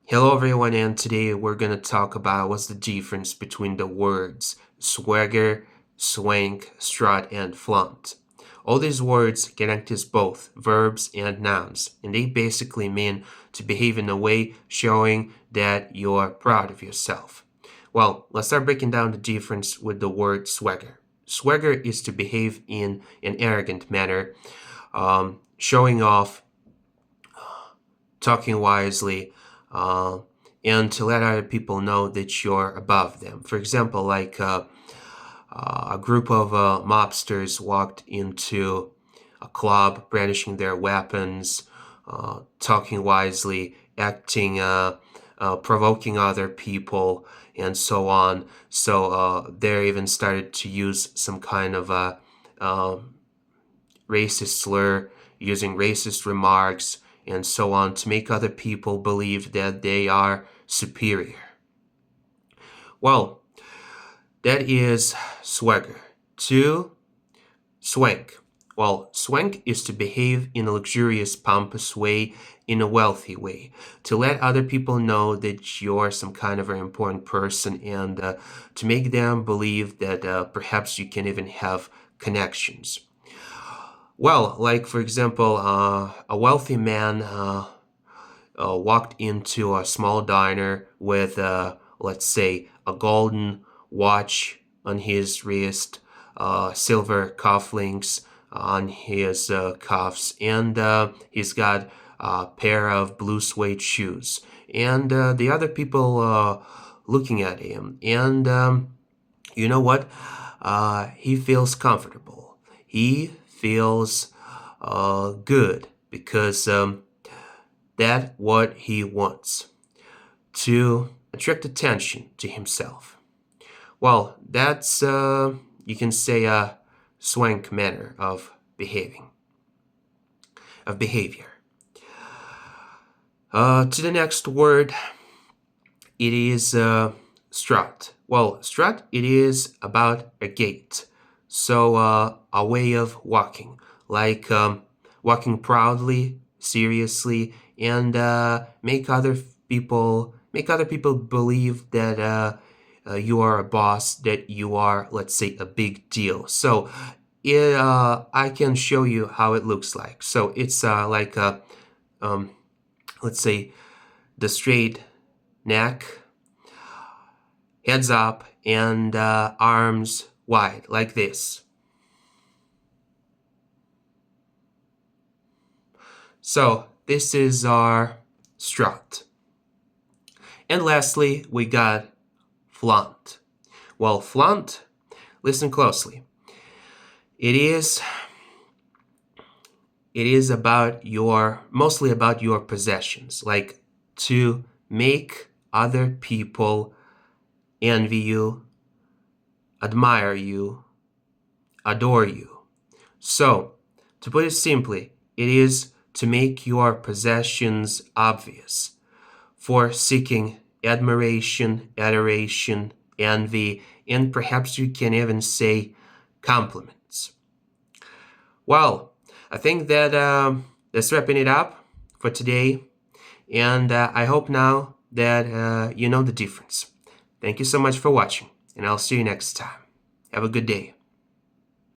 Hello everyone, and today we're gonna talk about what's the difference between the words swagger, swank, strut, and flaunt. All these words can act as both verbs and nouns, and they basically mean to behave in a way showing that you're proud of yourself. Well, let's start breaking down the difference with the word swagger. Swagger is to behave in an arrogant manner, showing off, talking wisely, uh, and to let other people know that you're above them. For example, a group of mobsters walked into a club brandishing their weapons, talking wisely, acting, provoking other people, and so on. So they even started to use some kind of a racist slur, using racist remarks, and so on to make other people believe that they are superior. Well, that is swagger. 2. Swank. Well, swank is to behave in a luxurious, pompous way, in a wealthy way, to let other people know that you're some kind of an important person and to make them believe that perhaps you can even have connections. Well, like for example, a wealthy man walked into a small diner with, let's say, a golden watch on his wrist, silver cufflinks on his cuffs, and he's got a pair of blue suede shoes. And the other people looking at him, and you know what? He feels comfortable. He feels good because that's what he wants, to attract attention to himself. Well, that's, you can say, a swank manner of behavior. To the next word, it is strut. Well, strut, it is about a gait. So a way of walking, like walking proudly, seriously, and make other people believe that you are a boss, that you are, let's say, a big deal. So I can show you how it looks like. So it's like let's say, the straight neck, heads up, and arms wide, like this. So this is our strut. And lastly, we got flaunt. Well, flaunt, listen closely. It is mostly about your possessions, like to make other people envy you, admire you, adore you. So, to put it simply, it is to make your possessions obvious, for seeking admiration, adoration, envy, and perhaps you can even say compliments. Well, I think that that's wrapping it up for today, and I hope now that you know the difference. Thank you so much for watching, and I'll see you next time. Have a good day.